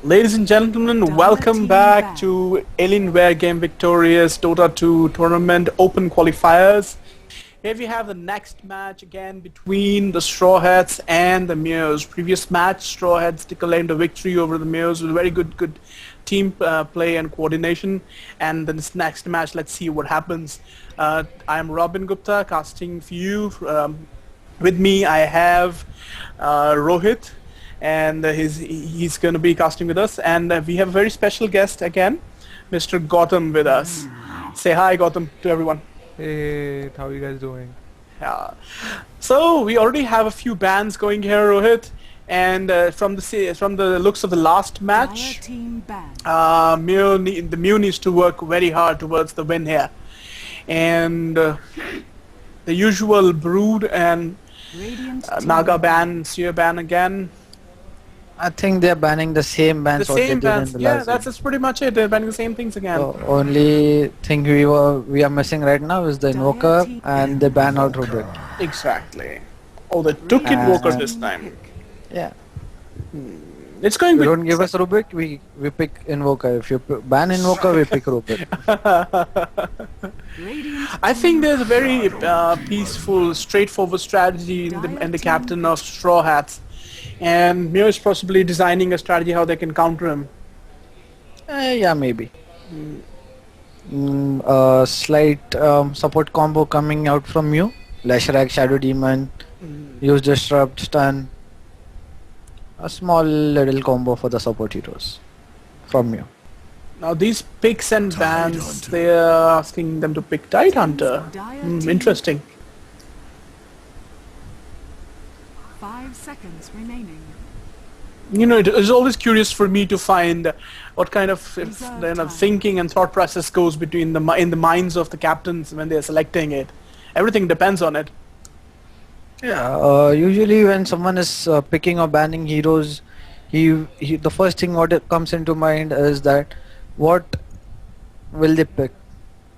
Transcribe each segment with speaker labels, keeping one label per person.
Speaker 1: Ladies and gentlemen, welcome back to Alienware Game Victorious Dota 2 Tournament Open Qualifiers. Here we have the next match again between the StrawHaTz and the MeWs. Previous match, StrawHaTz claimed a victory over the MeWs with very good team play and coordination. And then this next match, let's see what happens. I am Robin Gupta, casting for you. With me, I have Rohit. And he's going to be casting with us, and we have a very special guest again, Mr. Gautam with us. Say hi, Gautam, to everyone.
Speaker 2: Hey, how are you guys doing?
Speaker 1: So we already have a few bans going here, Rohit, and from the looks of the last match, the MeW needs to work very hard towards the win here, and the usual Brood and Naga ban, Seer ban again.
Speaker 3: I think they're banning the same bans.
Speaker 1: The same bans, yeah, that's pretty much it. They're banning the same things again.
Speaker 3: So only thing we are missing right now is the Invoker, and they ban out Rubik.
Speaker 1: Exactly. Oh, they took Invoker this time.
Speaker 3: Yeah.
Speaker 1: It's going.
Speaker 3: You don't give us Rubik, we pick Invoker. If you ban Invoker, we pick Rubik.
Speaker 1: I think there's a very peaceful, straightforward strategy in the captain of StrawHaTz. And MeW is possibly designing a strategy how they can counter him.
Speaker 3: Yeah, maybe. Slight support combo coming out from MeW. Lashrak, Shadow Demon, use Disrupt, Stun. A small little combo for the support heroes from MeW.
Speaker 1: Now these picks and bans, they are asking them to pick Tidehunter. Interesting.
Speaker 4: 5 seconds remaining.
Speaker 1: You know, it is always curious for me to find what kind of thinking and thought process goes between in the minds of the captains when they are selecting it. Everything depends on it.
Speaker 3: Yeah, usually when someone is picking or banning heroes, the first thing what comes into mind is that what will they pick,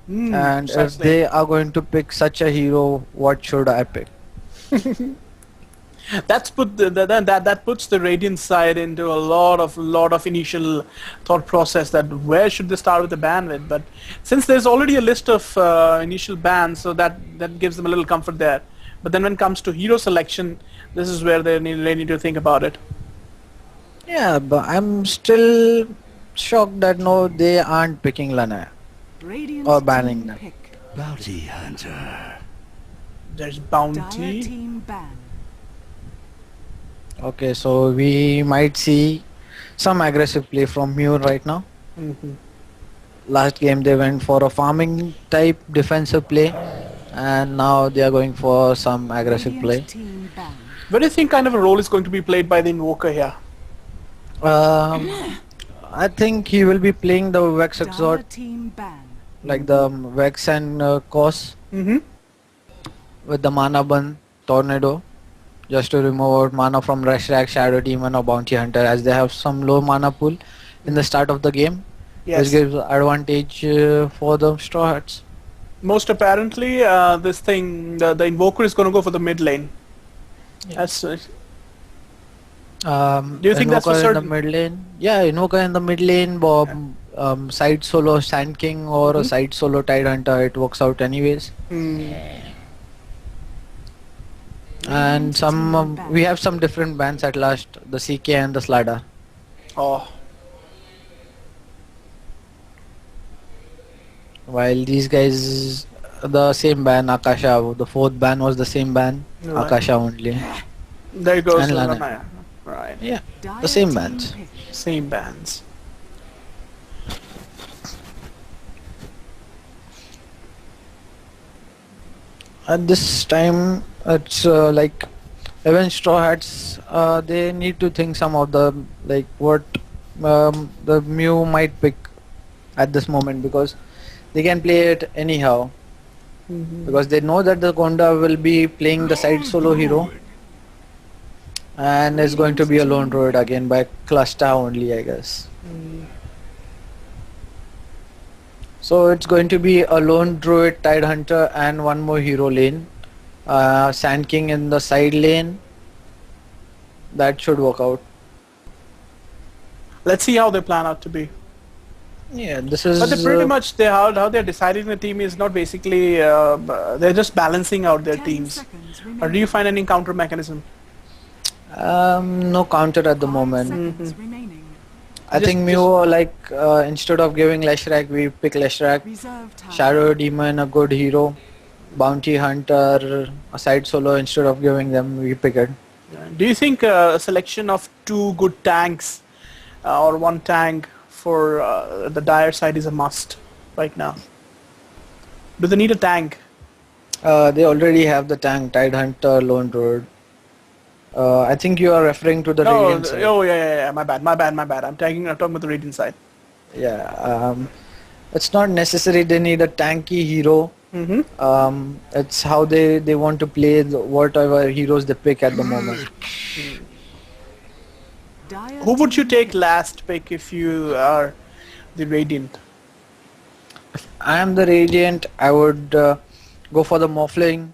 Speaker 3: and
Speaker 1: precisely.
Speaker 3: if they are going to pick such a hero, what should I pick?
Speaker 1: That puts the Radiant side into a lot of initial thought process that where should they start with the ban with. But since there's already a list of initial bans, so that gives them a little comfort there. But then when it comes to hero selection, this is where they need to think about it.
Speaker 3: Yeah, but I'm still shocked that no, they aren't picking Lana or banning them.
Speaker 5: Bounty Hunter.
Speaker 1: There's Bounty.
Speaker 3: Okay, so we might see some aggressive play from MeW right now. Last game they went for a farming type defensive play, and now they are going for some aggressive play.
Speaker 1: What do you think kind of a role is going to be played by the Invoker here?
Speaker 3: I think he will be playing the Vex Exort, like the Vex and Cos with the Mana Bun Tornado, just to remove out mana from Lashrak, Shadow Demon or Bounty Hunter, as they have some low mana pool in the start of the game, which gives advantage for the StrawHaTz.
Speaker 1: Most apparently, this thing, the Invoker is going to go for the mid lane. That's do you think that's for certain?
Speaker 3: In the mid lane? Yeah, Invoker in the mid lane, side solo Sand King or a side solo Tidehunter, it works out anyways. And we have some different bans at last, the CK and the Slada.
Speaker 1: Oh.
Speaker 3: While these guys, the same ban, Akasha, the fourth ban was the same ban, Akasha only.
Speaker 1: There goes
Speaker 3: And Lana.
Speaker 1: Lana. Right.
Speaker 3: Yeah, the same bans.
Speaker 1: Same bans.
Speaker 3: At this time, it's like even StrawHaTz, they need to think some of the what the MeW might pick at this moment, because they can play it anyhow. Because they know that the Gonda will be playing the side solo hero, and it's going to be a lone druid again by Cluster only, I guess. So it's going to be a lone druid, Tidehunter, and one more hero lane. Sand King in the side lane. That should work out.
Speaker 1: Let's see how they plan out to be.
Speaker 3: Yeah, this is.
Speaker 1: But they pretty much how they're deciding the team is not basically they're just balancing out their
Speaker 4: 10
Speaker 1: teams.
Speaker 4: seconds
Speaker 1: Or
Speaker 4: remaining.
Speaker 1: do you find any counter mechanism?
Speaker 3: No counter at the
Speaker 4: 5
Speaker 3: moment.
Speaker 4: seconds remaining.
Speaker 3: I think MeW, like instead of giving Leshrac, we pick Leshrac.
Speaker 4: Reserve time.
Speaker 3: Shadow Demon, a good hero. Bounty Hunter, a side solo. Instead of giving them, we pick it.
Speaker 1: Do you think a selection of 2 good tanks or 1 tank for the dire side is a must right now? Do they need a tank?
Speaker 3: They already have the tank, Tide Hunter, Lone Druid. I think you are referring to the Radiant side.
Speaker 1: Oh yeah. My bad. I'm talking about the Radiant side.
Speaker 3: Yeah, it's not necessary they need a tanky hero. It's how they want to play whatever heroes they pick at the moment.
Speaker 4: Dire
Speaker 1: Who would you
Speaker 4: team
Speaker 1: take last pick if you are the Radiant?
Speaker 3: I am the Radiant. I would go for the Morphling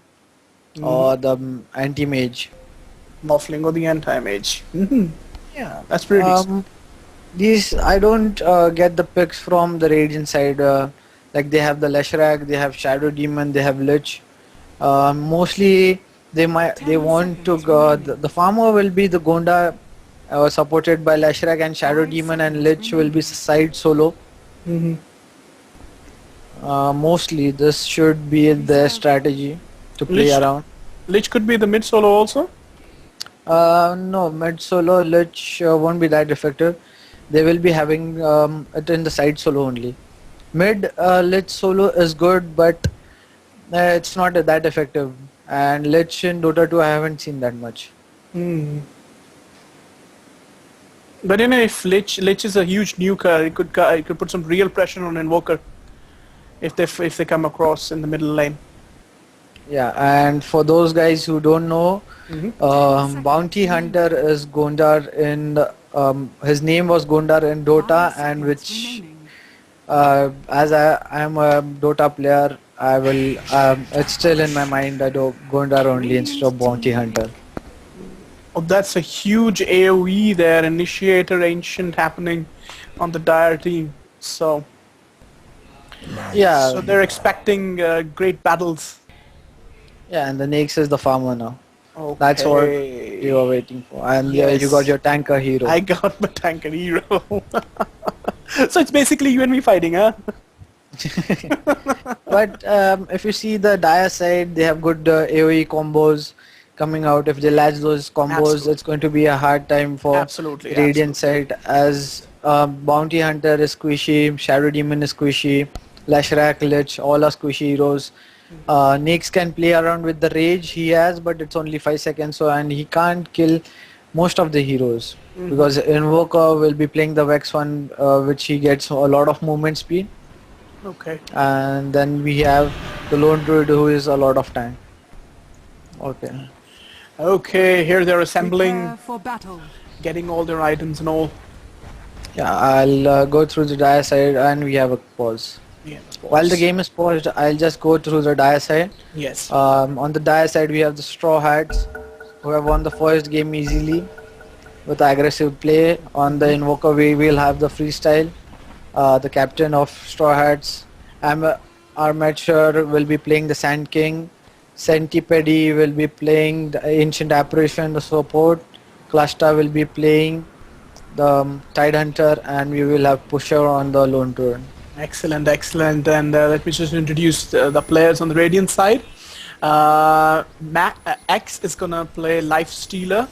Speaker 3: or the Anti-Mage.
Speaker 1: Morphling or the Anti-Mage?
Speaker 3: Yeah.
Speaker 1: That's pretty decent.
Speaker 3: These I don't get the picks from the Radiant side. Like they have the Leshrac, they have Shadow Demon, they have Lich. Mostly they
Speaker 4: 10
Speaker 3: want to
Speaker 4: seconds
Speaker 3: go.
Speaker 4: remaining.
Speaker 3: The farmer will be the Gonda, supported by Leshrac and Shadow
Speaker 4: 5
Speaker 3: Demon, and
Speaker 4: seconds
Speaker 3: Lich will be side solo. Mostly this should be their strategy to play
Speaker 1: Lich-
Speaker 3: around.
Speaker 1: Lich could be the mid solo also.
Speaker 3: No, mid solo Lich won't be that effective. They will be having it in the side solo only. Mid Lich solo is good, but it's not that effective. And Lich in Dota 2 I haven't seen that much.
Speaker 1: But you know, if Lich is a huge nuker, it could put some real pressure on Invoker if they come across in the middle lane.
Speaker 3: Yeah, and for those guys who don't know, Bounty Hunter is Gondar in the, his name was Gondar in Dota,
Speaker 4: 5
Speaker 3: and
Speaker 4: seconds
Speaker 3: which
Speaker 4: remaining.
Speaker 3: as I am a Dota player, I will it's still in my mind I do Gondar only instead of Bounty Hunter.
Speaker 1: Oh, that's a huge AoE there, Initiator Ancient happening on the Dire team. So
Speaker 3: Yeah,
Speaker 1: they're expecting great battles.
Speaker 3: yeah, and the next is the farmer now.
Speaker 1: Okay.
Speaker 3: That's what you are waiting for, and yeah, you
Speaker 1: Yes.
Speaker 3: got your tanker hero.
Speaker 1: I got my tanker hero. So it's basically you and me fighting, huh?
Speaker 3: But if you see the Dire side, they have good AoE combos coming out. If they latch those combos,
Speaker 1: Absolutely.
Speaker 3: it's going to be a hard time for
Speaker 1: Absolutely.
Speaker 3: Radiant side, as Bounty Hunter is squishy, Shadow Demon is squishy, Leshrac, Lich, all are squishy heroes. Nyx can play around with the rage he has, but it's only 5 seconds, so and he can't kill most of the heroes because Invoker will be playing the Vex one, which he gets a lot of movement speed,
Speaker 1: Okay.
Speaker 3: and then we have the Lone Druid who is a lot of tank. Okay.
Speaker 1: Okay, here they're assembling,
Speaker 4: Prepare for battle.
Speaker 1: getting all their items and all.
Speaker 3: Yeah, I'll go through the Dire side and we have a pause.
Speaker 1: Yeah,
Speaker 3: While the game is paused, I'll just go through the Dire side.
Speaker 1: Yes.
Speaker 3: On the Dire side, we have the StrawHaTz, who have won the first game easily with aggressive play. On the Invoker, we will have the Freestyle, the captain of StrawHaTz. Armature will be playing the Sand King. Centipede will be playing the Ancient Apparition, the support. Cluster will be playing the Tide Hunter, and we will have Pusher on the Lone Druid.
Speaker 1: Excellent, excellent. And let me just introduce the players on the Radiant side. X is gonna play Life Stealer.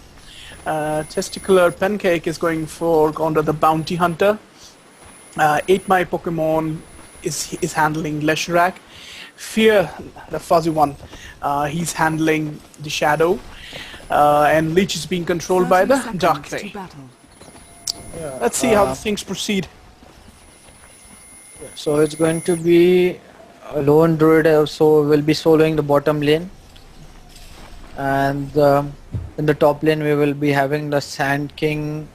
Speaker 1: Testicular Pancake is going for under the Bounty Hunter. 8 My Pokemon is handling Leshrac. Fear, the fuzzy one, he's handling the Shadow. And Leech is being controlled by
Speaker 4: 30
Speaker 1: the
Speaker 4: seconds
Speaker 1: Dark
Speaker 4: to
Speaker 1: Ray.
Speaker 4: battle.
Speaker 1: Let's see how things proceed.
Speaker 3: So it's going to be a Lone Druid also will be soloing the bottom lane, and in the top lane we will be having the Sand King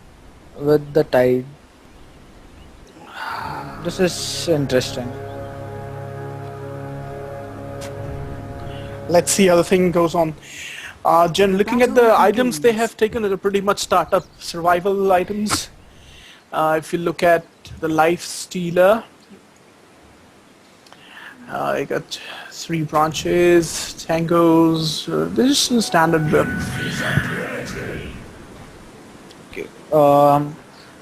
Speaker 3: with the Tide. This is interesting.
Speaker 1: Let's see how the thing goes on. Jen, looking at the items they have taken, are pretty much startup survival items. If you look at the life stealer, I got 3 branches, tangos. This is a standard build.
Speaker 3: Okay.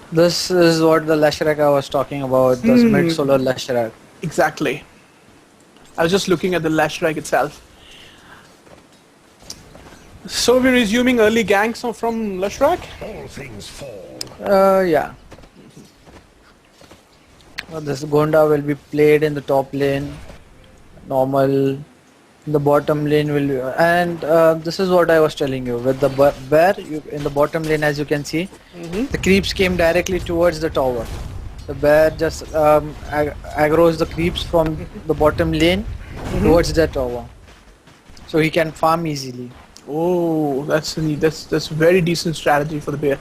Speaker 3: This is what the Leshrac I was talking about. This mid-solar Leshrac.
Speaker 1: Exactly. I was just looking at the Leshrac itself. So we're resuming early ganks from Leshrac?
Speaker 5: All things fall.
Speaker 3: Yeah. This Gonda will be played in the top lane. Normal. The bottom lane will, and this is what I was telling you. With the bear in the bottom lane, as you can see, the creeps came directly towards the tower. The bear just aggroes the creeps from the bottom lane towards the tower, so he can farm easily.
Speaker 1: Oh, that's a very decent strategy for the bear.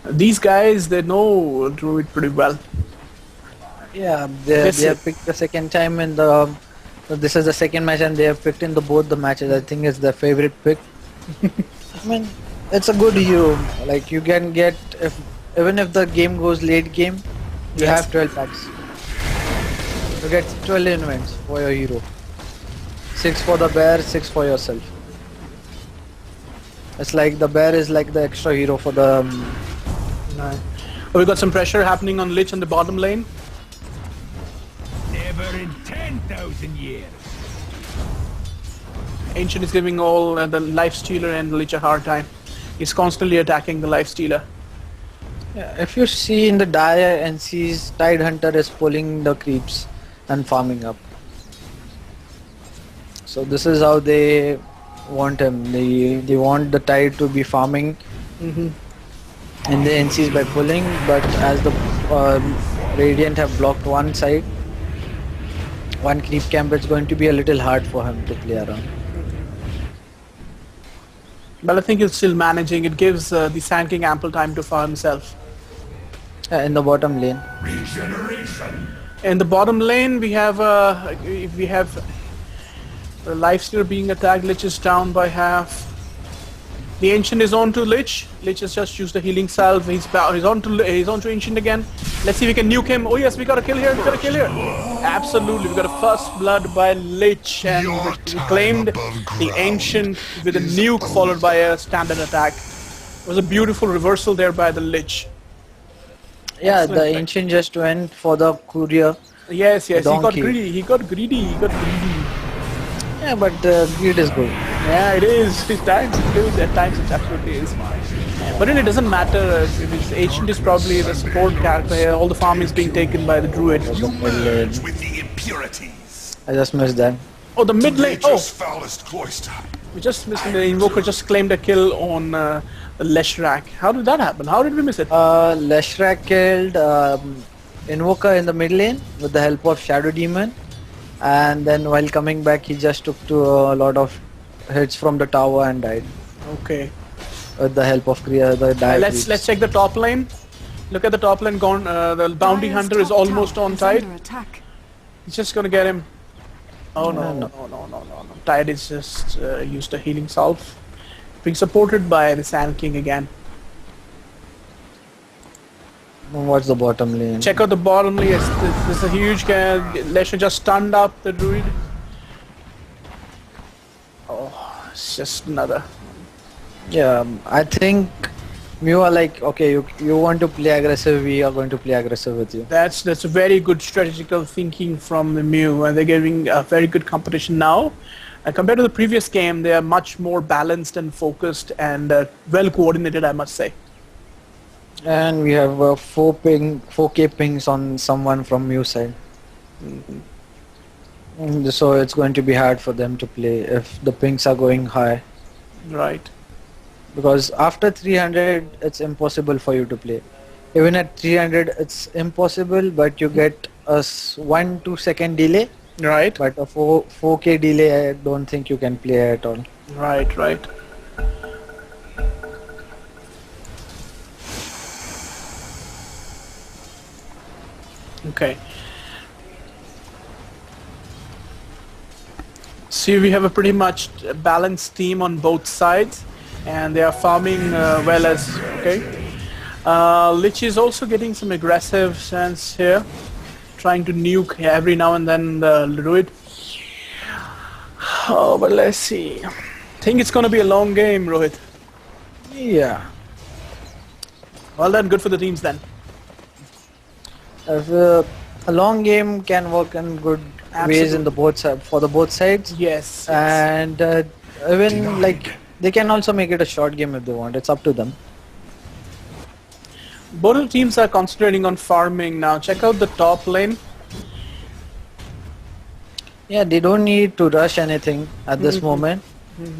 Speaker 1: These guys, they know Druid pretty well.
Speaker 3: Yeah, they have picked the second time in the. This is the second match, and they have picked in both the matches. I think it's their favorite pick. I mean, it's a good hero. Like you can get even if the game goes late game, you have 12 packs. You get 12 invents for your hero. 6 for the bear, 6 for yourself. It's like the bear is like the extra hero for the.
Speaker 1: We got some pressure happening on Lich on the bottom lane.
Speaker 5: Never in 10,000 years.
Speaker 1: Ancient is giving all the life stealer and Lich a hard time. He's constantly attacking the life stealer.
Speaker 3: Yeah, if you see in the Dire NC's Tide Hunter is pulling the creeps and farming up. So this is how they want him. They want the Tide to be farming in the NCs by pulling, but as the Radiant have blocked one side, one creep camp, it's going to be a little hard for him to play around.
Speaker 1: But I think he's still managing. It gives the Sand King ample time to farm himself.
Speaker 3: In the bottom lane.
Speaker 5: Regeneration.
Speaker 1: In the bottom lane, we have the Lifestealer being attacked. Lich is down by half. The Ancient is on to Lich. Lich has just used the healing salve. He's on to Ancient again. Let's see if we can nuke him. Oh yes, we got a kill here. We got a kill here. Absolutely, we got a first blood by Lich, and we claimed the Ancient with a nuke followed by a standard attack. It was a beautiful reversal there by the Lich.
Speaker 3: Yeah,
Speaker 1: Excellent
Speaker 3: the
Speaker 1: play.
Speaker 3: Ancient just went for the courier.
Speaker 1: Yes, he got
Speaker 3: Donkey.
Speaker 1: greedy. He got greedy.
Speaker 3: Yeah, but the greed is good.
Speaker 1: Yeah, it is. At times it absolutely is. But then it doesn't matter if it's Ancient is probably the support character here. All the farm is being taken by the Druid.
Speaker 5: Merge with the impurities.
Speaker 3: I just missed that.
Speaker 1: Oh, the mid lane. Oh,
Speaker 5: Nature's foulest cloister.
Speaker 1: we just missed the Invoker. Just claimed a kill on the Leshrac. How did that happen? How did we miss it?
Speaker 3: Leshrac killed Invoker in the mid lane with the help of Shadow Demon, and then while coming back he just took to a lot of hits from the tower and died
Speaker 1: Okay.
Speaker 3: with the help of the dire
Speaker 1: Let's check the top lane. Look at the top lane. Gone. The bounty hunter is almost on Tide.
Speaker 4: Attack.
Speaker 1: He's just gonna get him. Oh
Speaker 3: No,
Speaker 1: no,
Speaker 3: no.
Speaker 1: no. Tide is just used a healing salve. Being supported by the Sand King again.
Speaker 3: What's the bottom lane?
Speaker 1: Check out the bottom lane. Yes, this is a huge guy. Lesha just stunned up the Druid. Oh, it's just another.
Speaker 3: Yeah, I think you are like, okay, you want to play aggressive, we are going to play aggressive with you.
Speaker 1: That's a very good strategical thinking from the MeW, and they're giving a very good competition now. And compared to the previous game, they are much more balanced and focused and well coordinated, I must say.
Speaker 3: And we have 4K pings on someone from MeW side. So it's going to be hard for them to play if the pings are going high.
Speaker 1: Right.
Speaker 3: Because after 300 it's impossible for you to play. Even at 300 it's impossible, but you get a 1-2 second delay.
Speaker 1: Right.
Speaker 3: But a 4K delay I don't think you can play at all.
Speaker 1: Right. Okay. See, we have a pretty much balanced team on both sides, and they are farming well as okay. Lich is also getting some aggressive stance here, trying to nuke every now and then the druid. Oh, but let's see. Think it's gonna be a long game, Rohit.
Speaker 3: Yeah.
Speaker 1: Well then, good for the teams then.
Speaker 3: If, a long game can work in good ways in the for the both sides.
Speaker 1: Yes.
Speaker 3: And even like they can also make it a short game if they want. It's up to them.
Speaker 1: Both the teams are concentrating on farming now. Check out the top lane.
Speaker 3: Yeah, they don't need to rush anything at this moment.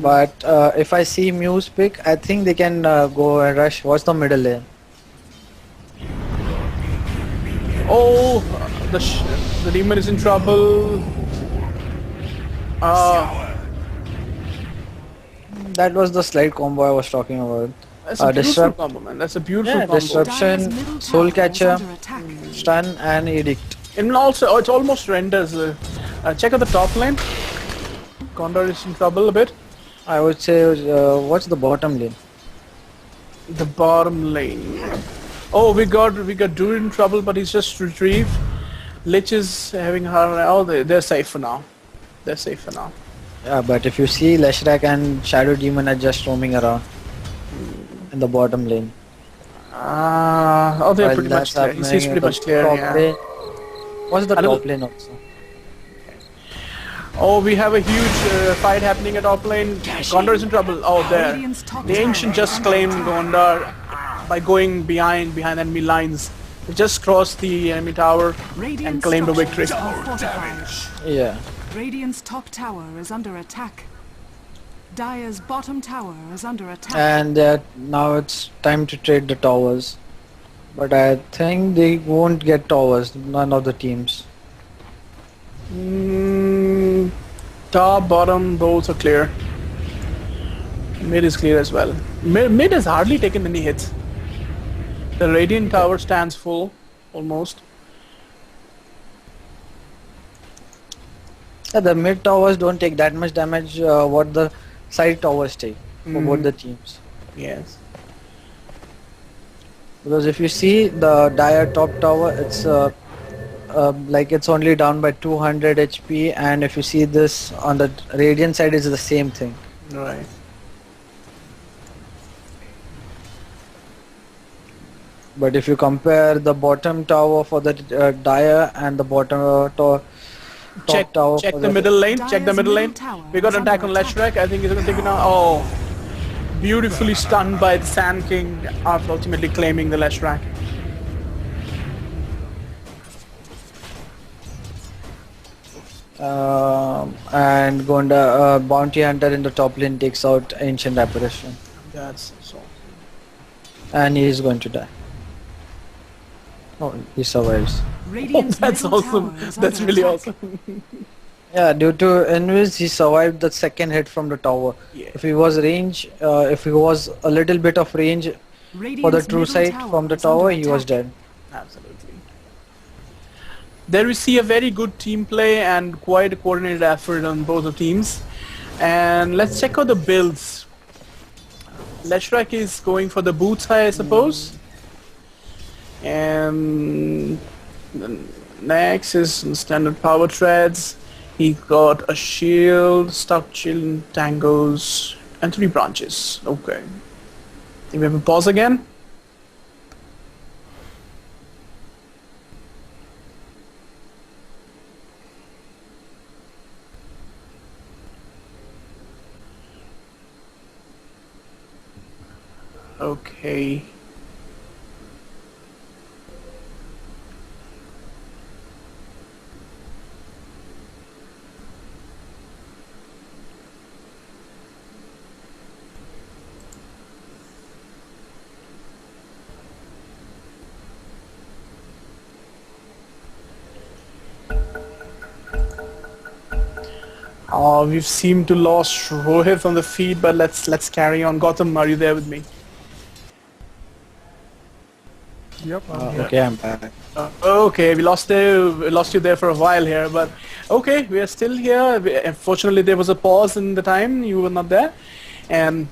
Speaker 3: But if I see MeW's pick, I think they can go and rush. Watch the middle lane.
Speaker 1: Oh, the demon is in trouble.
Speaker 3: That was the slide combo I was talking about.
Speaker 1: That's a beautiful combo, man. That's a beautiful combo.
Speaker 3: Disruption, Soul Catcher, Stun, and Edict.
Speaker 1: And also, it almost renders. Check out the top lane. Condor is in trouble a bit.
Speaker 3: I would say, what's the bottom lane?
Speaker 1: The bottom lane. Oh, we got Druid in trouble, but he's just retrieved. Lich is having her. Oh, they're safe for now. They're safe for now.
Speaker 3: Yeah, but if you see Leshrac and Shadow Demon are just roaming around in the bottom lane.
Speaker 1: Oh, they're pretty much clear. He's pretty much clear. Yeah.
Speaker 3: What's the top lane also?
Speaker 1: Oh, we have a huge fight happening at top lane. Gondor is in trouble. Oh, there. The Ancient just claimed Gondor by going behind enemy lines. They just crossed the enemy tower and claimed a victory.
Speaker 3: Yeah.
Speaker 4: Radiant's top tower is under attack. Dire's bottom tower is under attack.
Speaker 3: And now it's time to trade the towers. But I think they won't get towers, none of the teams.
Speaker 1: Top, bottom, both are clear. Mid is clear as well. Mid has hardly taken many hits. The Radiant tower stands full, almost.
Speaker 3: Yeah, the mid towers don't take that much damage what the side towers take for both the teams.
Speaker 1: Yes.
Speaker 3: Because if you see the Dire top tower, it's like it's only down by 200 HP, and if you see this on the Radiant side, it's the same thing.
Speaker 1: Right.
Speaker 3: But if you compare the bottom tower for the Dire and the bottom top tower
Speaker 1: check
Speaker 3: for
Speaker 1: the middle lane. Check the middle lane. We got an attack on Leshrac. I think he's gonna take it now. Oh, beautifully stunned by the Sand King after ultimately claiming the Leshrac.
Speaker 3: And Gonda Bounty Hunter in the top lane takes out Ancient Apparition.
Speaker 1: That's so.
Speaker 3: And he is going to die. Oh, he survives.
Speaker 1: That's awesome. That's really awesome.
Speaker 3: Yeah, due to Invis, he survived the second hit from the tower.
Speaker 1: Yeah.
Speaker 3: If he was range, if he was a little bit of range for the true sight from the tower, he was dead.
Speaker 1: Absolutely. There we see a very good team play and quite a coordinated effort on both the teams. And let's check out the builds. Leshrac is going for the boots, I suppose. And next is standard power treads. He got a shield, stout shield, tangos, and 3 branches. Okay. Think we have a pause again? Okay. We've seemed to lost Rohit from the feed, but let's carry on. Gautam, are you there with me?
Speaker 2: Yep.
Speaker 3: Okay, I'm back.
Speaker 1: Okay, we lost you there for a while here, but okay, we are still here. Unfortunately, there was a pause in the time you were not there, and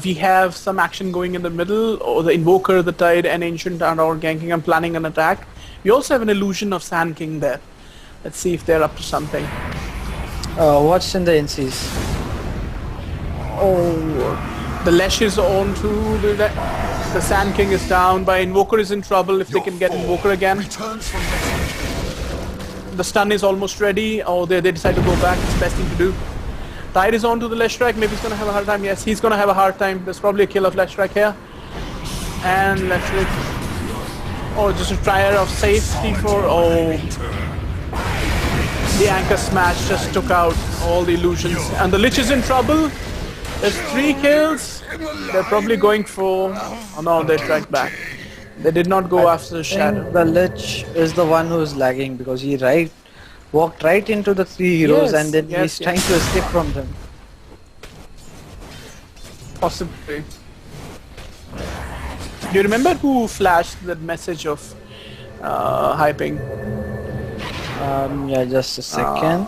Speaker 1: We have some action going in the middle, or the Invoker, the Tide, and Ancient are all ganking and planning an attack. We also have an illusion of Sand King there. Let's see if they're up to something.
Speaker 3: What's in the NCs?
Speaker 1: Oh, the Lesh is on to the Sand King is down, but Invoker is in trouble if they can get Invoker again.
Speaker 5: Returns from vacation.
Speaker 1: The stun is almost ready. Oh, they decide to go back. It's the best thing to do. Tide is on to the Leshrac. Maybe he's going to have a hard time. Yes, he's going to have a hard time. There's probably a kill of Leshrac here. And Leshrac... Oh, just a trier of safety for... Oh... The Anchor Smash just took out all the illusions. And the Lich is in trouble. There's 3 kills. They're probably going for... Oh no, they tracked back. They did not go after the Shadow.
Speaker 3: The Lich is the one who's lagging because he walked right into the 3 heroes,
Speaker 1: Yes,
Speaker 3: and then
Speaker 1: yes,
Speaker 3: he's trying to escape from them.
Speaker 1: Possibly. Do you remember who flashed that message of hyping?
Speaker 3: Yeah, just a second.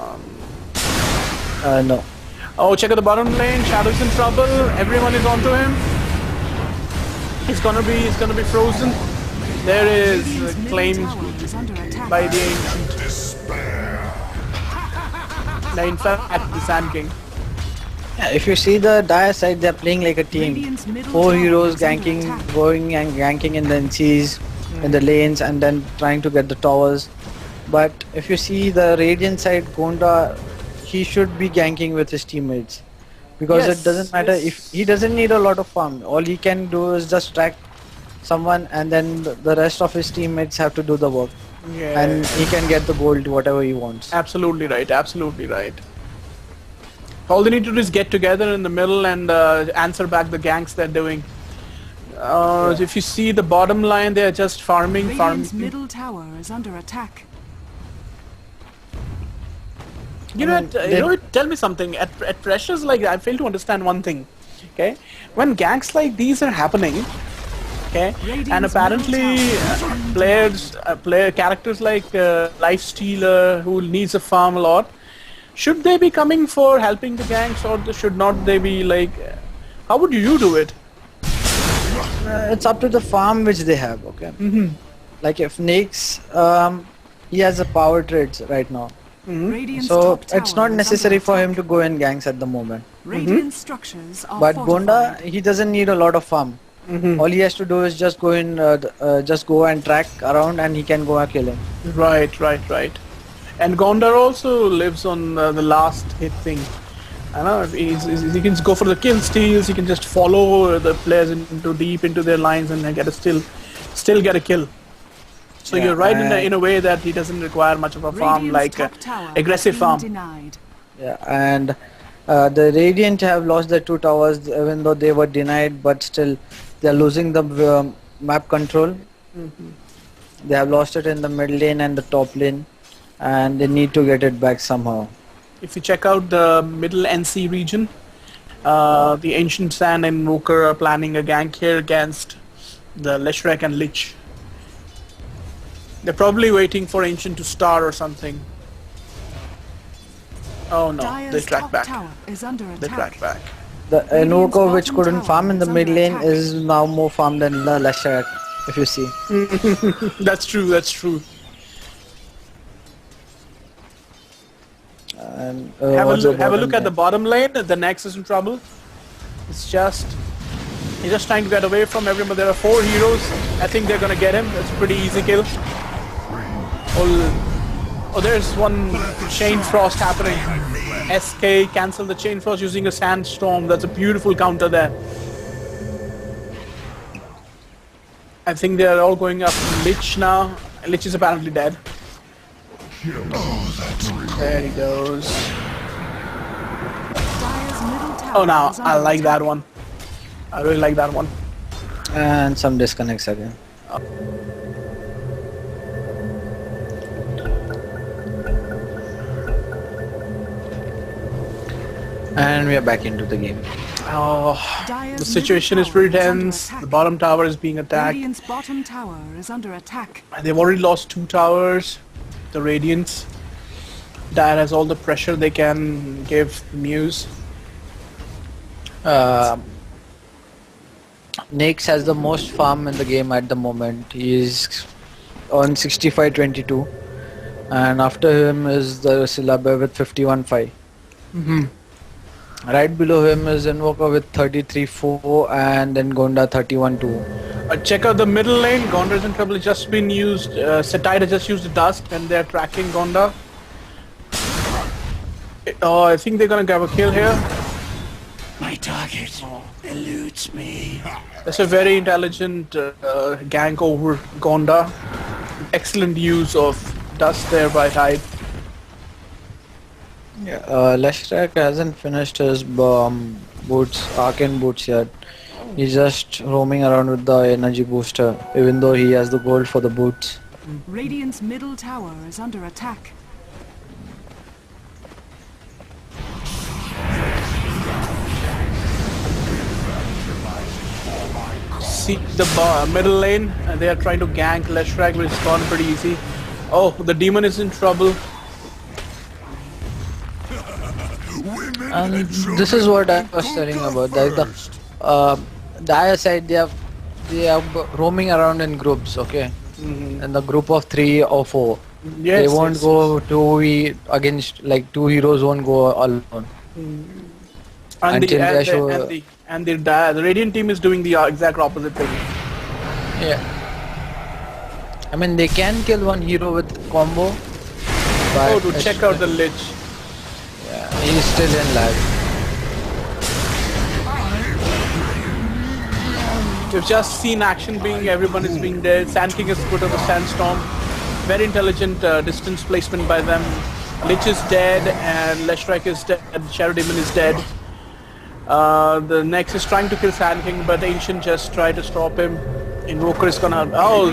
Speaker 3: No.
Speaker 1: Oh, check out the bottom lane. Shadow's in trouble. Everyone is onto him. He's gonna be frozen. There is claimed
Speaker 4: is under attack.
Speaker 1: by the Ancient. In fact, the Sand King.
Speaker 3: Yeah, if you see the dire side, they're playing like a team.
Speaker 4: Radiant's middle
Speaker 3: 4
Speaker 4: tower
Speaker 3: heroes
Speaker 4: is under
Speaker 3: ganking,
Speaker 4: attack.
Speaker 3: going and ganking in the NCs, in the lanes, and then trying to get the towers. But if you see the Radiant side, Gonda, he should be ganking with his teammates. Because
Speaker 1: Yes,
Speaker 3: it doesn't matter
Speaker 1: yes.
Speaker 3: if he doesn't need a lot of farm. All he can do is just track someone, and then the rest of his teammates have to do the work.
Speaker 1: Yeah.
Speaker 3: And he can get the gold whatever he wants.
Speaker 1: Absolutely right. Absolutely right. All they need to do is get together in the middle and answer back the ganks they're doing. If you see the bottom line, they're just farming.
Speaker 4: Radiant's middle tower is under attack.
Speaker 1: Tell me something. At pressures like that, I fail to understand one thing. Okay, when ganks like these are happening, okay, and apparently characters like Lifestealer who needs a farm a lot, should they be coming for helping the ganks, or should not they be like? How would you do it?
Speaker 3: It's up to the farm which they have, okay? Like if Nyx, he has a power trades right now.
Speaker 4: Radiant's
Speaker 3: So
Speaker 4: top
Speaker 3: it's
Speaker 4: tower
Speaker 3: not
Speaker 4: is
Speaker 3: necessary
Speaker 4: under
Speaker 3: for him
Speaker 4: attack.
Speaker 3: to go in ganks at the moment.
Speaker 4: Radiant structures are
Speaker 3: But
Speaker 4: fortified.
Speaker 3: Gonda, he doesn't need a lot of farm. All he has to do is just go in, just go and track around, and he can go and kill him.
Speaker 1: Right. And Gondar also lives on the last hit thing. I know he can go for the kill steals. He can just follow the players into deep into their lines and then get a still get a kill. So
Speaker 3: Yeah,
Speaker 1: you're right in a way that he doesn't require much of a farm,
Speaker 4: Radiant's
Speaker 1: like
Speaker 4: top tower
Speaker 1: aggressive
Speaker 4: has been
Speaker 1: farm.
Speaker 4: denied.
Speaker 3: Yeah, and the Radiant have lost their 2 towers, even though they were denied, but still they are losing the map control. They have lost it in the mid lane and the top lane, and they need to get it back somehow.
Speaker 1: If you check out the middle NC region, the Ancient Sand and Invoker are planning a gank here against the Leshrac and Lich. They're probably waiting for Ancient to start or something. Oh no, they
Speaker 4: Dire's
Speaker 1: track
Speaker 4: top
Speaker 1: back.
Speaker 4: tower is under
Speaker 1: They
Speaker 4: attack.
Speaker 1: track back.
Speaker 3: The Invoker,
Speaker 4: bottom
Speaker 3: which couldn't
Speaker 4: tower
Speaker 3: farm in the
Speaker 4: is
Speaker 3: mid
Speaker 4: under
Speaker 3: lane,
Speaker 4: attack.
Speaker 3: is now more farm than the Leshrac, if you see.
Speaker 1: That's true, that's true.
Speaker 3: And
Speaker 1: Have
Speaker 3: what's the
Speaker 1: a look
Speaker 3: bottom
Speaker 1: at the
Speaker 3: lane?
Speaker 1: bottom lane. The Nex is in trouble. He's just trying to get away from everyone. There are 4 heroes. I think they're gonna get him. That's a pretty easy kill. Oh, there's one Chain Frost happening. SK cancel the Chain Frost using a Sandstorm. That's a beautiful counter there. I think they are all going up Lich now. Lich is apparently dead. There he goes.
Speaker 4: Dire's middle tower
Speaker 1: Oh, now
Speaker 4: is under
Speaker 1: I like
Speaker 4: attack.
Speaker 1: that one. I really like that one.
Speaker 3: And some disconnects again. And we are back into the game.
Speaker 1: Oh,
Speaker 4: Dire's
Speaker 1: the situation is
Speaker 4: middle
Speaker 1: pretty
Speaker 4: tower is under
Speaker 1: tense.
Speaker 4: attack.
Speaker 1: The bottom tower is being attacked.
Speaker 4: Radiant's bottom tower is under attack.
Speaker 1: They've already lost 2 towers. The Radiants. Dire has all the pressure they can give the Muse.
Speaker 3: Nyx has the most farm in the game at the moment. He is on 65-22, and after him is the Syllabi with 51-5. Right below him is Invoker with 33-4, and then Gonda 31-2.
Speaker 1: Check out the middle lane. Gondar's in trouble. It's just been used. Setide has just used the dust and they're tracking Gondar. Oh, I think they're gonna grab a kill here.
Speaker 5: My target eludes me.
Speaker 1: That's a very intelligent gank over Gondar. Excellent use of dust there by Tide.
Speaker 3: Yeah, Leshrac hasn't finished his boots, arcane boots yet. He's just roaming around with the energy booster, even though he has the gold for the boots.
Speaker 4: Radiant's middle tower is under attack.
Speaker 1: See the middle lane, and they are trying to gank Leshrac, but it's gone pretty easy. Oh, the demon is in trouble.
Speaker 3: And this is what I was telling about. Like the other side, they are roaming around in groups, okay? In the group of 3 or 4.
Speaker 1: Yes,
Speaker 3: they won't go 2v against, like 2 heroes won't go alone.
Speaker 1: And
Speaker 3: Until
Speaker 1: the Radiant team is doing the exact opposite thing.
Speaker 3: Yeah. I mean, they can kill one hero with combo. But
Speaker 1: Oh, to check out the Lich.
Speaker 3: yeah, he's still in lag.
Speaker 1: We've just seen action being, everyone is being dead. Sand King has put up a sandstorm. Very intelligent distance placement by them. Lich is dead and Leshrac is dead. Shadow Demon is dead. The next is trying to kill Sand King, but Ancient just tried to stop him. Invoker is gonna... Oh,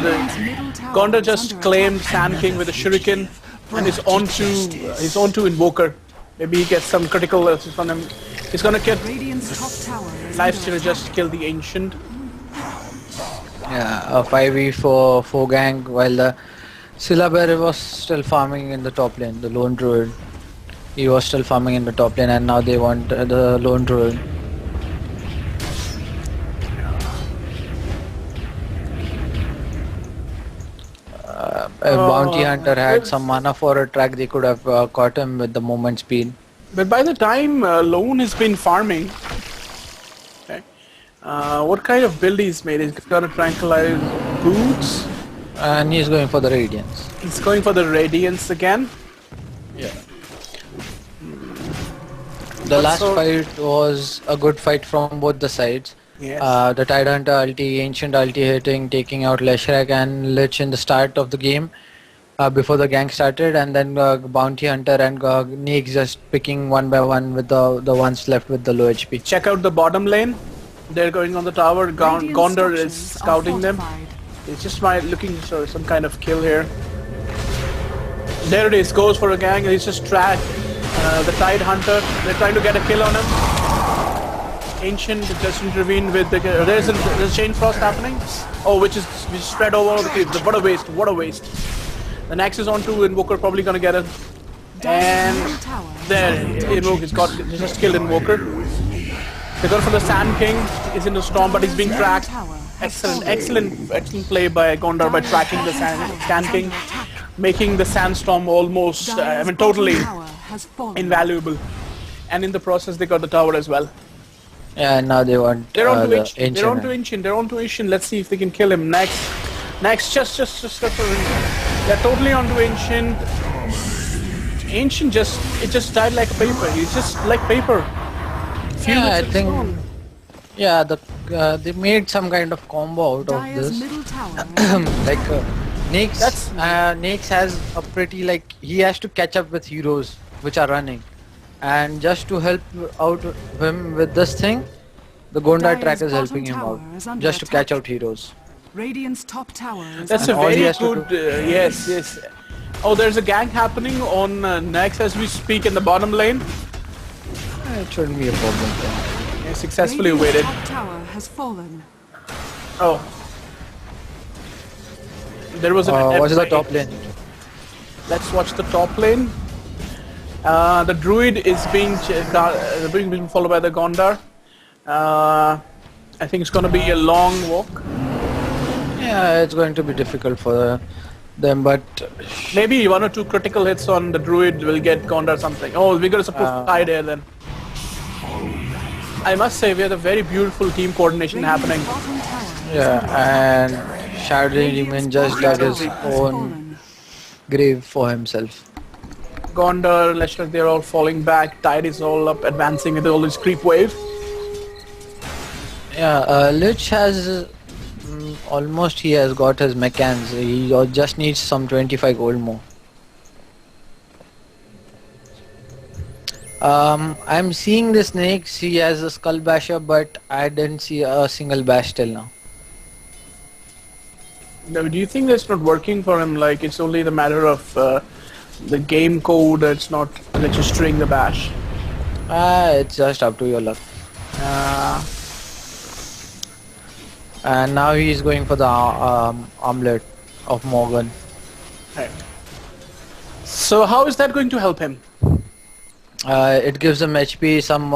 Speaker 1: Gondar just claimed Sand King with a shuriken and is onto Invoker. Maybe he gets some critical assist on him. He's gonna kill...
Speaker 4: Radiant's top tower is
Speaker 1: Lifestealer just killed the Ancient.
Speaker 3: Yeah, a 5v4 gang, while the Syllabi was still farming in the top lane, the lone druid. He was still farming in the top lane, and now they want the lone druid. If Bounty Hunter had some mana for a track, they could have caught him with the movement speed.
Speaker 1: But by the time Lone has been farming, okay, what kind of build he's made? He's got a tranquilize boots.
Speaker 3: And he's going for the Radiance.
Speaker 1: He's going for the Radiance again.
Speaker 3: Yeah. The last
Speaker 1: So-
Speaker 3: fight was a good fight from both the sides.
Speaker 1: Yes.
Speaker 3: The Tidehunter ulti, Ancient ulti hitting, taking out Leshrac and Lich in the start of the game before the gank started, and then Bounty Hunter and Nyx just picking one by one with the ones left with the low HP.
Speaker 1: Check out the bottom lane. They're going on the tower.
Speaker 4: Radiant
Speaker 1: Gondar is
Speaker 4: structures are
Speaker 1: scouting them.
Speaker 4: fortified.
Speaker 1: It's just looking for some kind of kill here. There it is. Goes for a gang. He's just tracked the Tide Hunter. They're trying to get a kill on him. Ancient just intervened with the... There's a chain frost happening. Oh, which is spread over the cliff. What a waste. What a waste. The next is on to Invoker. Probably gonna get it. And there, Invoker he just killed Invoker. They go for the Sand King. He's in the storm, but he's being tracked. Excellent play by Gondar by tracking the Sand King, making the Sandstorm almost, totally invaluable. And in the process, they got the tower as well.
Speaker 3: Yeah, and now they want
Speaker 1: They're on to
Speaker 3: the
Speaker 1: Ancient. They're on to Ancient. They're on to Ancient. Let's see if they can kill him. Next, just. They're totally on to Ancient. Ancient it just died like a paper. He's just like paper.
Speaker 3: Yeah, I think. Yeah, they made some kind of combo out of this. Like Nyx has a pretty he has to catch up with heroes which are running, and just to help out him with this thing, the Gondar track is helping him out just to catch out heroes.
Speaker 4: Radiant's top tower is
Speaker 1: That's a
Speaker 3: And all he
Speaker 1: very
Speaker 3: has to
Speaker 1: good. Yes. Oh, there's a gank happening on Nyx as we speak in the bottom lane.
Speaker 3: It shouldn't be a problem.
Speaker 1: Yeah, successfully
Speaker 4: Radiant's
Speaker 1: waited.
Speaker 4: top tower has fallen.
Speaker 1: Oh. There was an attempt
Speaker 3: What's the
Speaker 1: by-
Speaker 3: top lane?
Speaker 1: Let's watch the top lane. The Druid is being followed by the Gondar. I think it's gonna be a long walk.
Speaker 3: Yeah, it's going to be difficult for them, but
Speaker 1: Maybe 1 or 2 critical hits on the druid will get Gondar something. Oh, we're gonna support Tide here then. I must say, we have a very beautiful team coordination happening.
Speaker 4: Bottom tower is
Speaker 3: yeah,
Speaker 4: under
Speaker 3: and Shadow Demon just dug his own grave for himself.
Speaker 1: Gondar, Leshnar, they're all falling back. Tide is all up, advancing with all this creep wave.
Speaker 3: Yeah, Lich has almost he has got his mechans. He just needs some 25 gold more. I'm seeing the snakes. He has a skull basher, but I didn't see a single bash till now.
Speaker 1: Now, do you think that's not working for him? Like it's only the matter of the game code. It's not registering the bash.
Speaker 3: It's just up to your luck. And now he's going for the armlet of Morgan.
Speaker 1: Right. So how is that going to help him?
Speaker 3: It gives him HP, some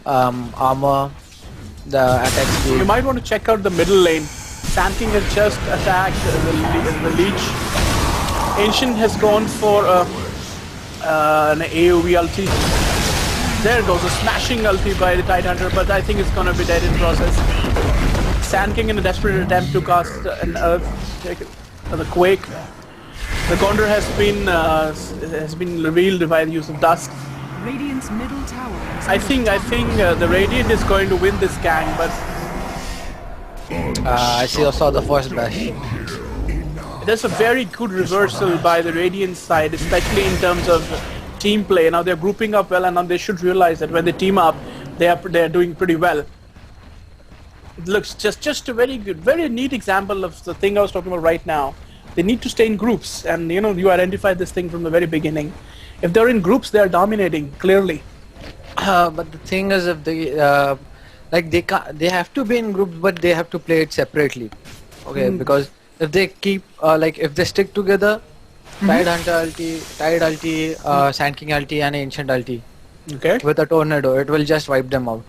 Speaker 3: armor, the attack speed.
Speaker 1: You might want to check out the middle lane. Sand King has just attacked the Leech. Ancient has gone for an AoV ulti. There goes a smashing ulti by the Tidehunter, but I think it's gonna be dead in process. Sand King in a desperate attempt to cast an Earth, the Quake. The Gondor has been revealed by the use of Dusk.
Speaker 4: Radiant's middle tower is
Speaker 1: I think the Radiant is going to win this gang, but
Speaker 3: I saw the first bash.
Speaker 1: there's a very good reversal by the Radiant side, especially in terms of team play. Now they're grouping up well, and now they should realize that when they team up, they're doing pretty well. It looks just a very good, very neat example of the thing I was talking about right now. They need to stay in groups, and you identified this thing from the very beginning. If they're in groups, they're dominating clearly.
Speaker 3: But the thing is, if they have to be in groups, but they have to play it separately. Okay, because if they keep if they stick together, Tide ulti, Sand King ulti, and Ancient ulti,
Speaker 1: Okay.
Speaker 3: with a tornado, it will just wipe them out.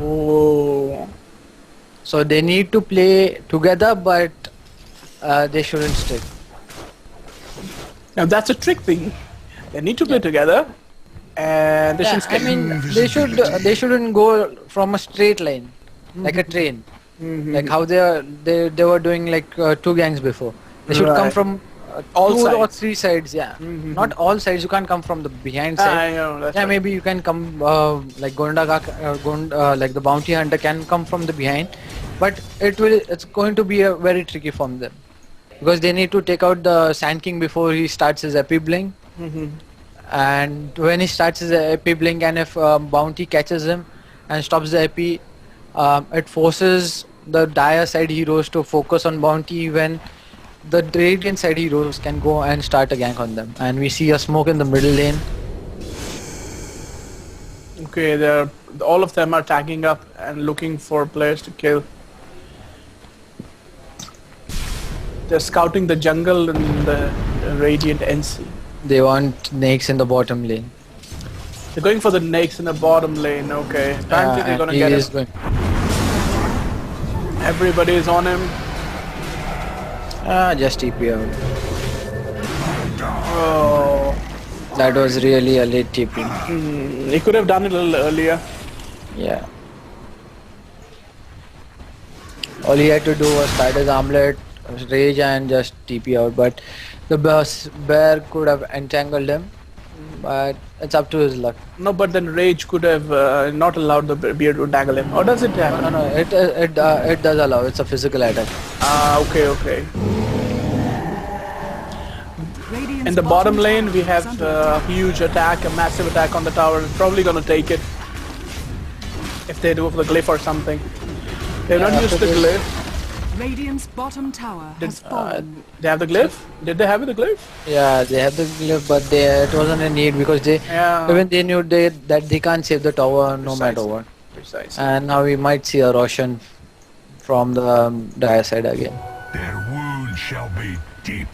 Speaker 1: Oh.
Speaker 3: So they need to play together, but they shouldn't stick.
Speaker 1: Now that's a trick thing. They need to play together, and they
Speaker 3: Yeah,
Speaker 1: shouldn't
Speaker 3: I mean, they shouldn't go from a straight line, like a train, like how they were doing like 2 gangs before. They should come
Speaker 1: Right.
Speaker 3: from
Speaker 1: All
Speaker 3: 2 or
Speaker 1: sides.
Speaker 3: 3 sides. Yeah, not all sides. You can't come from the behind side.
Speaker 1: I know. That's
Speaker 3: Yeah,
Speaker 1: right.
Speaker 3: maybe you can come like like the bounty hunter can come from the behind, but it's going to be a very tricky from them because they need to take out the Sand King before he starts his epi blink. And when he starts his epi blink, and if bounty catches him and stops the epi, it forces the dire side heroes to focus on bounty when the Radiant side heroes can go and start a gank on them. And we see a smoke in the middle lane.
Speaker 1: Okay, all of them are tagging up and looking for players to kill. They're scouting the jungle and the Radiant NC.
Speaker 3: They want Nakes in the bottom lane.
Speaker 1: They're going for the Nakes in the bottom lane. Okay, apparently they're
Speaker 3: And
Speaker 1: gonna
Speaker 3: he
Speaker 1: get
Speaker 3: is
Speaker 1: him.
Speaker 3: going.
Speaker 1: Everybody is on him.
Speaker 3: Just TP out.
Speaker 1: Oh,
Speaker 3: That was really a late TP.
Speaker 1: he could have done it a little earlier.
Speaker 3: Yeah. All he had to do was start his armlet, rage, and just TP out. But the bear could have entangled him. But it's up to his luck.
Speaker 1: No, but then Rage could have not allowed the bear to tangle him. Or does it happen?
Speaker 3: No, it does allow. It's a physical attack.
Speaker 1: Okay.
Speaker 4: Radiant's
Speaker 1: In the bottom
Speaker 4: tower
Speaker 1: lane, we
Speaker 4: is
Speaker 1: have
Speaker 4: under
Speaker 1: a huge attack, a massive attack on the tower. Probably gonna take it if they do for the glyph or something. They've not used the glyph.
Speaker 4: Radiant's bottom tower has fallen.
Speaker 1: They have the glyph? Did they have the glyph?
Speaker 3: Yeah, they have the glyph, but it wasn't a need because even they knew that they can't save the tower no matter
Speaker 1: Precisely.
Speaker 3: what.
Speaker 1: Precisely.
Speaker 3: And now we might see a Roshan from the dire side again.
Speaker 5: Their wounds shall be deep.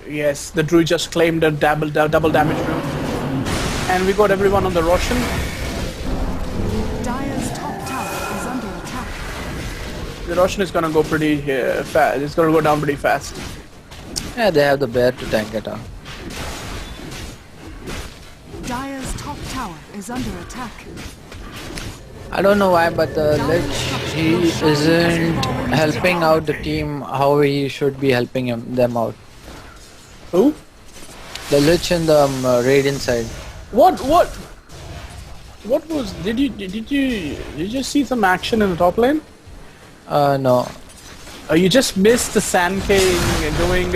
Speaker 1: Yes, the druid just claimed a double damage room. And we got everyone on the Roshan.
Speaker 4: Dire's top tower is under attack.
Speaker 1: The Roshan is gonna go pretty fast. It's gonna go down pretty fast.
Speaker 3: Yeah, they have the bear to tank it out.
Speaker 4: Dire's top tower is under attack.
Speaker 3: I don't know why, but the Lich, he isn't helping out the team how he should be helping them out.
Speaker 1: Who?
Speaker 3: The Lich in the Radiant side.
Speaker 1: What was? Did you see some action in the top lane?
Speaker 3: No.
Speaker 1: You just missed the Sand King doing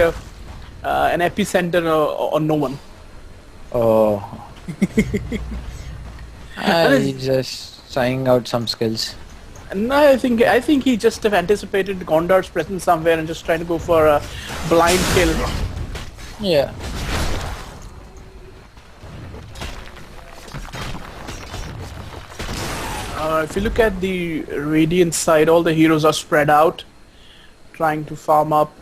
Speaker 1: an epicenter on no one.
Speaker 3: Oh. He's just trying out some skills.
Speaker 1: And I think he just have anticipated Gondar's presence somewhere and just trying to go for a blind kill.
Speaker 3: Yeah.
Speaker 1: If you look at the Radiant side, all the heroes are spread out, trying to farm up,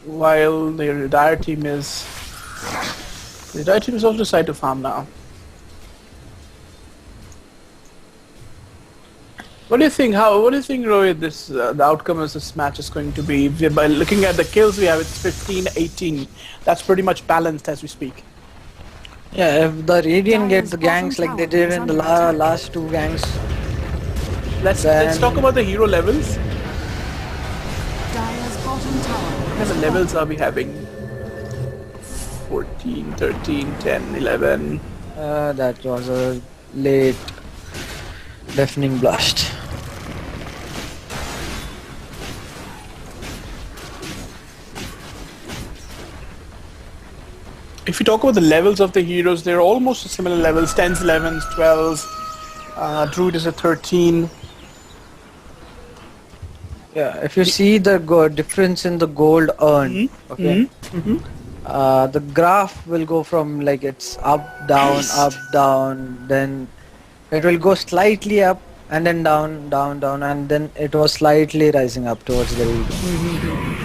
Speaker 1: while the Dire team is also decided to farm now. What do you think? What do you think, Rohit? The outcome of this match is going to be. By looking at the kills we have, it's 15-18. That's pretty much balanced as we speak.
Speaker 3: Yeah, if the Radiant gets the ganks like they did in the last two ganks.
Speaker 1: Let's talk about the hero levels.
Speaker 4: Dire's bottom tower.
Speaker 1: What kind of levels are we having? 14, 13, 10, 11.
Speaker 3: That was a late deafening blast.
Speaker 1: If you talk about the levels of the heroes, they're almost similar levels, 10s, 11s, 12s. Druid is a 13.
Speaker 3: Yeah, if you see the difference in the gold earned, okay, the graph will go from like it's up, down, then it will go slightly up and then down, down, and then it was slightly rising up towards the region.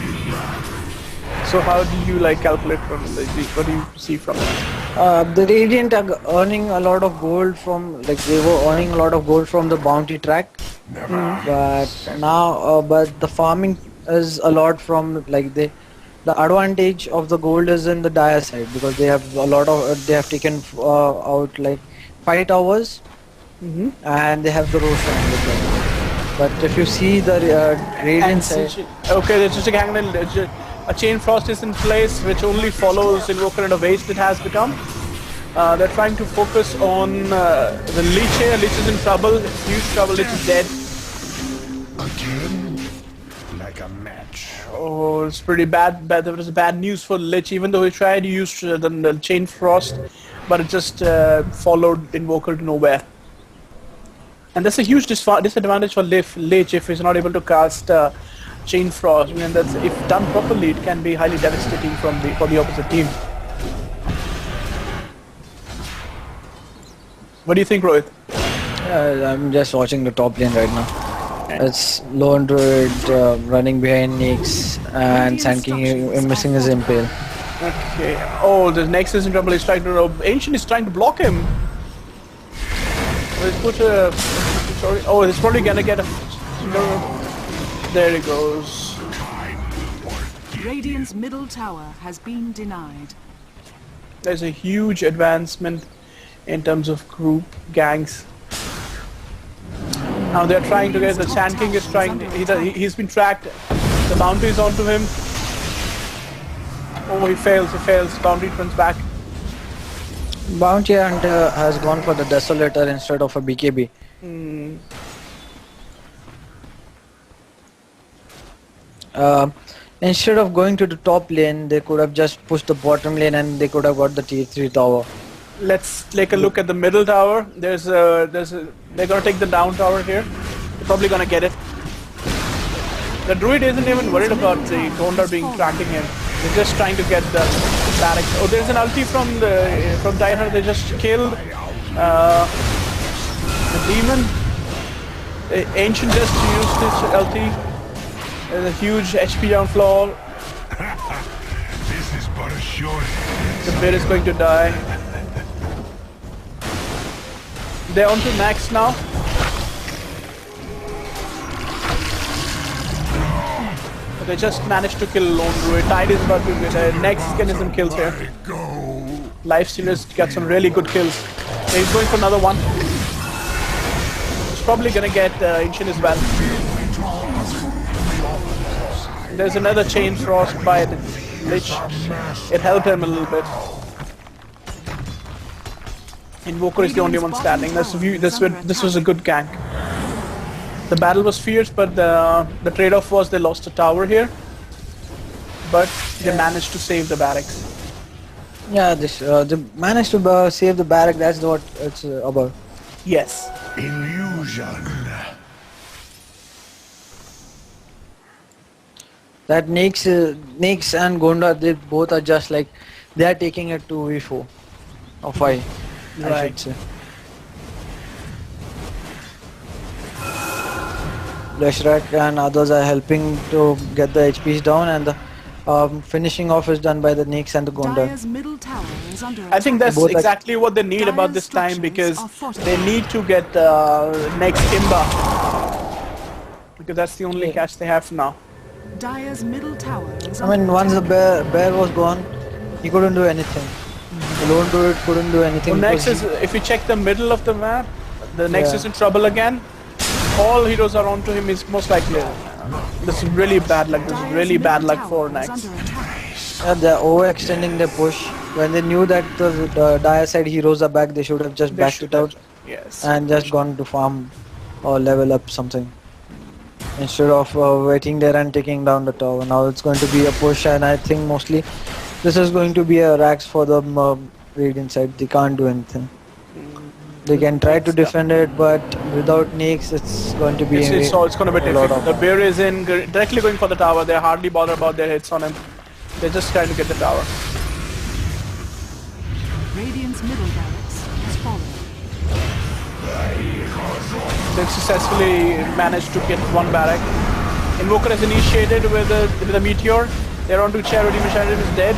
Speaker 1: So how do you like calculate from what do you see from that?
Speaker 3: The Radiant are earning a lot of gold from, like they were earning a lot of gold from the bounty track, but now, but the farming is a lot from like the advantage of the gold is in the Dire side because they have a lot of they have taken out like 5 towers, and they have the Roshan with them. But if you see the Radiant side,
Speaker 1: okay, there's just a gang. A Chain Frost is in place, which only follows Invoker and a waste it has become. They're trying to focus on the Lich here. Lich is in trouble, huge trouble. Lich is dead.
Speaker 5: Again, like a match.
Speaker 1: Oh, it's pretty bad. There was bad news for Lich, even though he tried to use the Chain Frost, but it just followed Invoker to nowhere. And that's a huge disadvantage for Lich if he's not able to cast Chain Frost. I mean, that's, if done properly, it can be highly devastating for the opposite team. What do you think, Rohit?
Speaker 3: I'm just watching the top lane right now. It's Lone Druid running behind Nyx and Sand King missing his Impale.
Speaker 1: Okay. Oh, the Nyx is in trouble. He's trying to. Ancient is trying to block him. Let's put a. Sorry. Oh, he's probably gonna get a. There he goes.
Speaker 4: Radiant's middle tower has been denied.
Speaker 1: There's a huge advancement in terms of group gangs. Now they're trying to get the Sand King is trying. He's been tracked. The bounty is onto him. Oh, he fails. Bounty turns back.
Speaker 3: Bounty Hunter has gone for the Desolator instead of a BKB. Instead of going to the top lane, they could have just pushed the bottom lane and they could have got the tier 3 tower.
Speaker 1: Let's take a look at the middle tower. They're gonna take the down tower here. They're probably gonna get it. The Druid isn't even worried about the Gondar being tracking him. They're just trying to get the barracks. Oh, there's an ulti from Dire. They just killed the demon. Ancient just used his ulti. There's a huge HP downfall.
Speaker 5: This is but a short.
Speaker 1: The bit is going to die. They're on to Max now. They just managed to kill Lone Druid. Tide is about to get a next getting some kills here. Lifestealers got some really good kills. He's going for another one. He's probably gonna get Ancient as well. There's another Chain Frost by the Lich. It helped him a little bit. Invoker is the only one standing. This was a good gank. The battle was fierce, but the trade-off was they lost a tower here. But they managed to save the barracks.
Speaker 3: Yeah, they managed to save the barrack. That's what it's about.
Speaker 1: Yes.
Speaker 5: Illusion.
Speaker 3: That Nyx and Gonda, they both are just like they are taking it to V4 or 5. I
Speaker 1: Right.
Speaker 3: should say. Leshrak and others are helping to get the HPs down, and the finishing off is done by the Nyx and the Gonda.
Speaker 4: Dire's middle tower is under
Speaker 1: I think that's
Speaker 3: Both are-
Speaker 1: exactly what they need about this time, because they need to get next Imba. Because that's the only cash they have now.
Speaker 4: Dire's middle tower is
Speaker 3: I mean, once the bear was gone, he couldn't do anything. The Lone Druid couldn't do anything.
Speaker 1: Well, next
Speaker 3: because
Speaker 1: is, if you check the middle of the map, the next
Speaker 3: Yeah.
Speaker 1: is in trouble again. All heroes are onto him is most likely. This is really bad luck. This is really bad luck for next.
Speaker 3: they're overextending their push. When they knew that the dire side heroes are back, they should have just
Speaker 1: They
Speaker 3: backed
Speaker 1: should
Speaker 3: it out
Speaker 1: Yes.
Speaker 3: and just gone to farm or level up something. Instead of waiting there and taking down the tower. Now it's going to be a push, and I think mostly this is going to be a Rax for the Radiant side. They can't do anything. They can try to defend it, but without Nyx, it's going to be
Speaker 1: It's going to be
Speaker 3: a lot
Speaker 1: difficult.
Speaker 3: of-
Speaker 1: The bear is in directly going for the tower. They're hardly bothered about their hits on him. They're just trying to get the tower.
Speaker 4: Radiant's middle barracks has fallen.
Speaker 1: They've successfully managed to get one barrack. Invoker has initiated with a meteor. They're on to Charity. Charity is dead.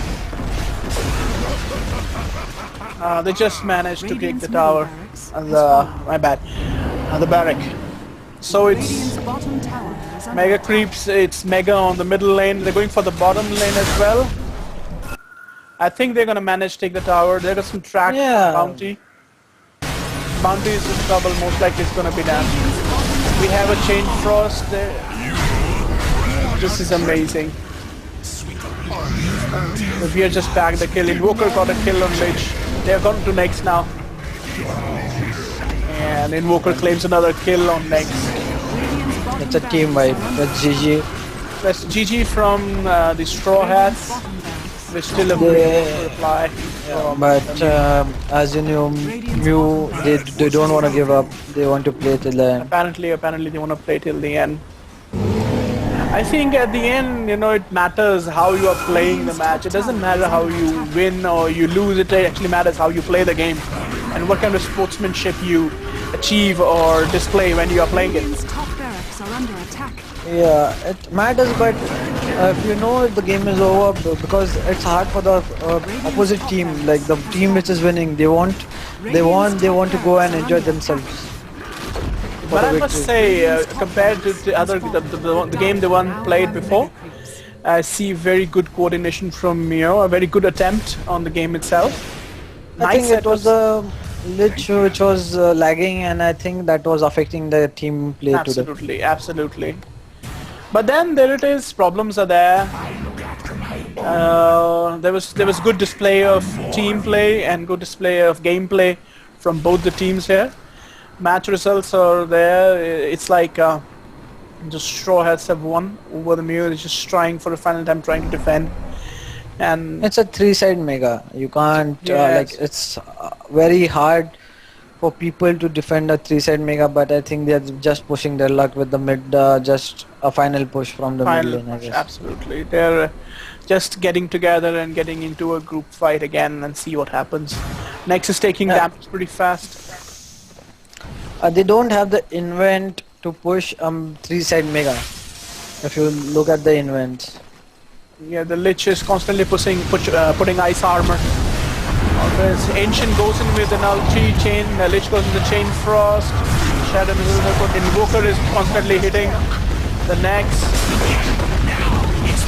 Speaker 1: They just managed to take
Speaker 4: Radiant's
Speaker 1: the
Speaker 4: middle
Speaker 1: tower.
Speaker 4: barracks
Speaker 1: And
Speaker 4: has fallen.
Speaker 1: my bad. The barrack. So it's
Speaker 4: Radiant's bottom tower is under
Speaker 1: Mega
Speaker 4: attack.
Speaker 1: creeps. It's Mega on the middle lane. They're going for the bottom lane as well. I think they're gonna manage to take the tower. They got some track bounty. Bounty is in trouble. Most likely it's gonna be down. We have a Chain Frost there. This is amazing. But we are just back the kill. Invoker got a kill on Lich. They are gone to next now. And Invoker claims another kill on next.
Speaker 4: Radiant's bottom
Speaker 3: It's a team wipe.
Speaker 4: barracks
Speaker 3: That's GG.
Speaker 1: That's GG from the StrawHaTz.
Speaker 4: bottom barracks.
Speaker 1: We're still a reply.
Speaker 3: But as you know, MeW, they don't want to give up. They want to play till the end.
Speaker 1: Apparently they want to play till the end. I think at the end, you know, it matters how you are playing the match. It doesn't matter how you win or you lose. It actually matters how you play the game and what kind of sportsmanship you achieve or display when you are playing it.
Speaker 4: Radiant's top barracks are under attack.
Speaker 3: Yeah, it matters, but if you know the game is over, because it's hard for the opposite team, like the team which is winning, they want to go and enjoy themselves.
Speaker 1: But I must say, compared to the game the one played before, I see very good coordination from MeW, a very good attempt on the game itself.
Speaker 3: I think it was the Lich which was lagging, and I think that was affecting the team play today.
Speaker 1: Absolutely, absolutely. But then there it is. Problems are there. There was good display of team play and good display of gameplay from both the teams here. Match results are there. It's like just StrawHaTz have won over the MeW. They're just trying for the final time, trying to defend. And
Speaker 3: It's a 3-side mega. You can't
Speaker 1: Yes.
Speaker 3: it's very hard for people to defend a 3-side mega, but I think they're just pushing their luck with the mid, just a final push from the mid
Speaker 1: final
Speaker 3: lane, I
Speaker 1: push,
Speaker 3: guess.
Speaker 1: absolutely. They're just getting together and getting into a group fight again and see what happens. Next is taking damage pretty fast.
Speaker 3: They don't have the invent to push 3-side mega. If you look at the invents.
Speaker 1: Yeah, the Lich is constantly putting ice armor. Always Ancient goes in with an ulti chain, the Lich goes in the Chain Frost, Shadow Missile, Invoker is constantly hitting the next.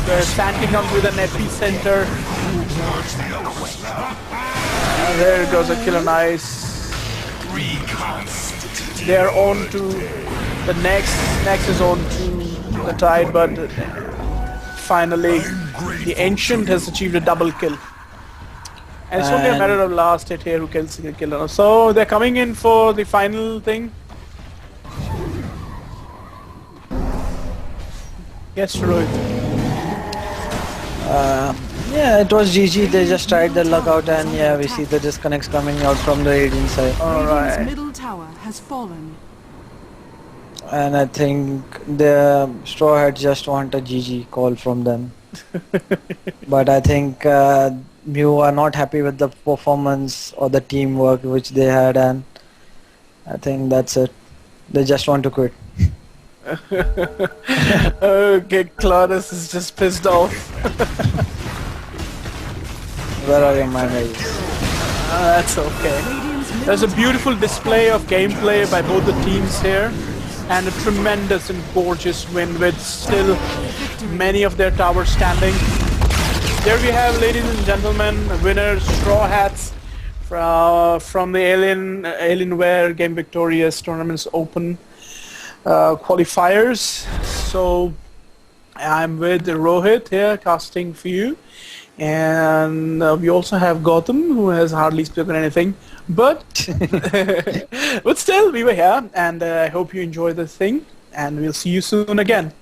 Speaker 1: where Sandy comes with an epicenter. There goes a killer nice. They're on to the next is on to the tide, but finally the Ancient has achieved a double kill. And it's only a matter of last hit here who kills the killer. So they're coming in for the final thing. Yes, Rohit.
Speaker 3: Yeah, it was GG. They just tried their luck out, and yeah, we see the disconnects coming out from the Radiant side.
Speaker 1: Alright.
Speaker 4: Middle tower has fallen.
Speaker 3: And I think the StrawHaTz just want a GG call from them. But I think MeW are not happy with the performance or the teamwork which they had, and I think that's it. They just want to quit.
Speaker 1: Okay, Claudius is just pissed off.
Speaker 3: Where are your manners?
Speaker 1: That's okay. There's a beautiful display of gameplay by both the teams here, and a tremendous and gorgeous win with still many of their towers standing. There we have, ladies and gentlemen, winners StrawHaTz from the Alienware Game Victorious Tournaments Open qualifiers. So I'm with Rohit here casting for you, and we also have Gautam, who has hardly spoken anything, but but still we were here, and I hope you enjoy the thing, and we'll see you soon again.